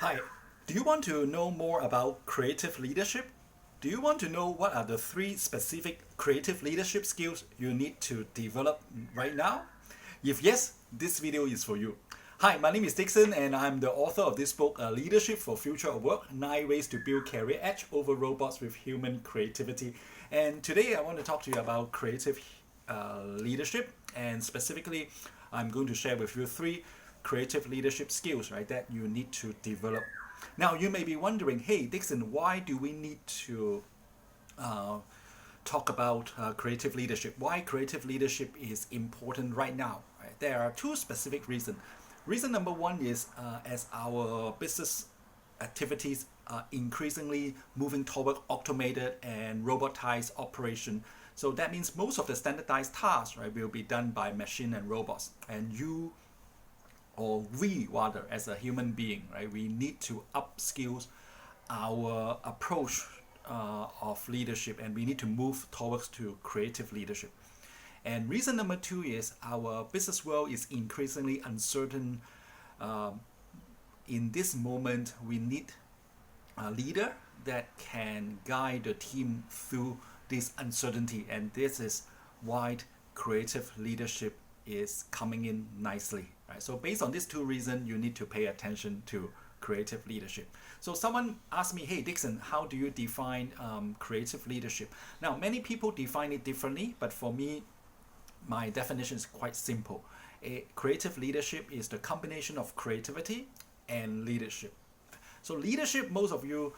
Hi, do you want to know more about creative leadership? Do you want to know what are the three specific creative leadership skills you need to develop right now? If yes, this video is for you. Hi, my name is Dickson and I'm the author of this book, Leadership for Future of Work, 9 Ways to Build Career Edge Over Robots with Human Creativity. And today I want to talk to you about creative leadership, and specifically I'm going to share with you three creative leadership skills, right, that you need to develop. Now you may be wondering, hey Dickson, why do we need to talk about creative leadership? Why creative leadership is important right now? Right? There are two specific reasons. Reason number one is as our business activities are increasingly moving toward automated and robotized operation. So that means most of the standardized tasks, right, will be done by machine and robots. And you, or we rather, as a human being, right, we need to upskill our approach of leadership, and we need to move towards to creative leadership. And reason number two is our business world is increasingly uncertain. In this moment, we need a leader that can guide the team through this uncertainty, and this is why creative leadership is coming in nicely. Right? So based on these two reasons, you need to pay attention to creative leadership. So someone asked me, hey Dickson, how do you define creative leadership? Now many people define it differently, but for me, my definition is quite simple. Creative leadership is the combination of creativity and leadership. So leadership, most of you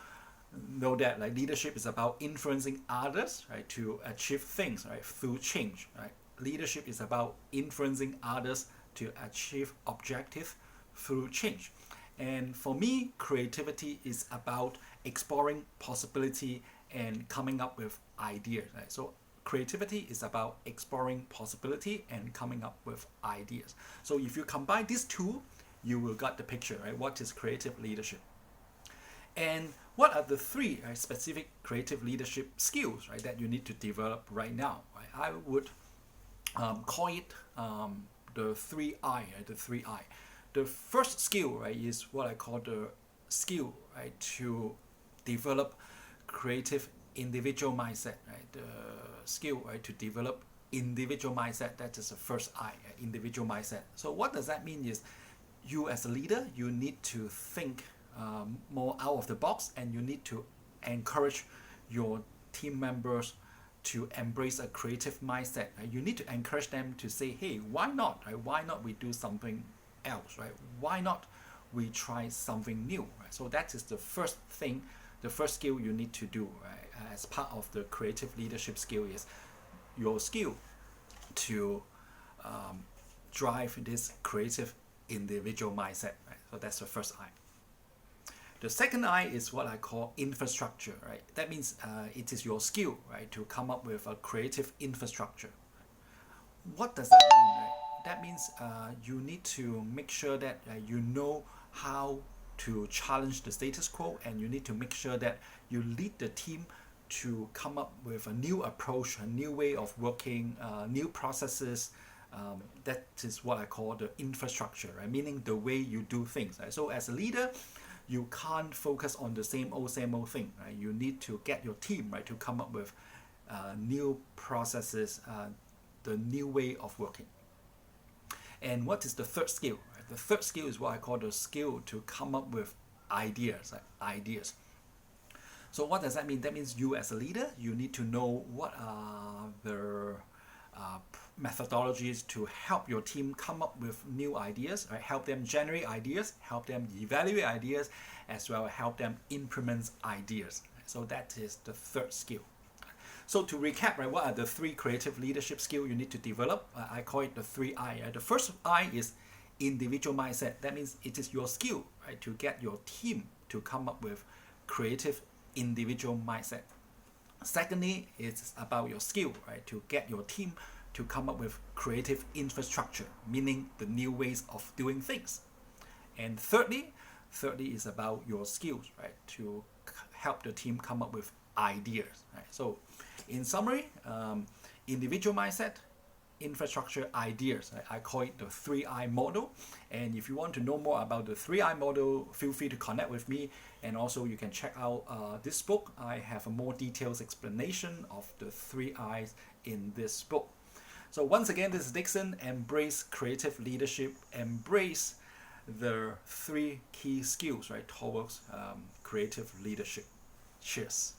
know that, like, leadership is about influencing others, right, to achieve things, right, through change. Right? Leadership is about influencing others to achieve objectives through change. And for me, creativity is about exploring possibility and coming up with ideas. Right? So creativity is about exploring possibility and coming up with ideas. So if you combine these two, you will get the picture, right? What is creative leadership? And what are the three specific creative leadership skills, right, that you need to develop right now? Right? I would call it the 3I, the 3I. The first skill, right, is what I call the skill, right, to develop creative individual mindset, right? The skill, right, to develop individual mindset. That is the first I, individual mindset. So what does that mean is, you as a leader, you need to think more out of the box, and you need to encourage your team members to embrace a creative mindset. Right? You need to encourage them to say, hey, why not? Right? Why not we do something else? Right? Why not we try something new? Right? So that is the first thing, the first skill you need to do, right? As part of the creative leadership skill is your skill to drive this creative individual mindset. Right? So that's the first I. The second I is what I call infrastructure, right? That means it is your skill, right, to come up with a creative infrastructure. What does that mean, right? That means you need to make sure that you know how to challenge the status quo, and you need to make sure that you lead the team to come up with a new approach, a new way of working, new processes. That is what I call the infrastructure, right? Meaning the way you do things. Right? So as a leader, you can't focus on the same old thing. Right? You need to get your team, right, to come up with new processes, the new way of working. And what is the third skill? Right? The third skill is what I call the skill to come up with ideas. Right? Ideas. So what does that mean? That means you as a leader, you need to know what are the methodologies to help your team come up with new ideas, right? Help them generate ideas, help them evaluate ideas, as well as help them implement ideas. So that is the third skill. So to recap, right, what are the three creative leadership skills you need to develop? I call it the 3I. Right? The first I is individual mindset. That means it is your skill, right, to get your team to come up with creative individual mindset. Secondly, it's about your skill, right, to get your team to come up with creative infrastructure, meaning the new ways of doing things. And thirdly is about your skills, right, to help the team come up with ideas. Right? So in summary, individual mindset, infrastructure ideas. I call it the 3I model. And if you want to know more about the 3I model, feel free to connect with me. And also you can check out this book. I have a more detailed explanation of the 3I's in this book. So once again, this is Dickson. Embrace creative leadership. Embrace the 3 key skills, right, towards creative leadership. Cheers.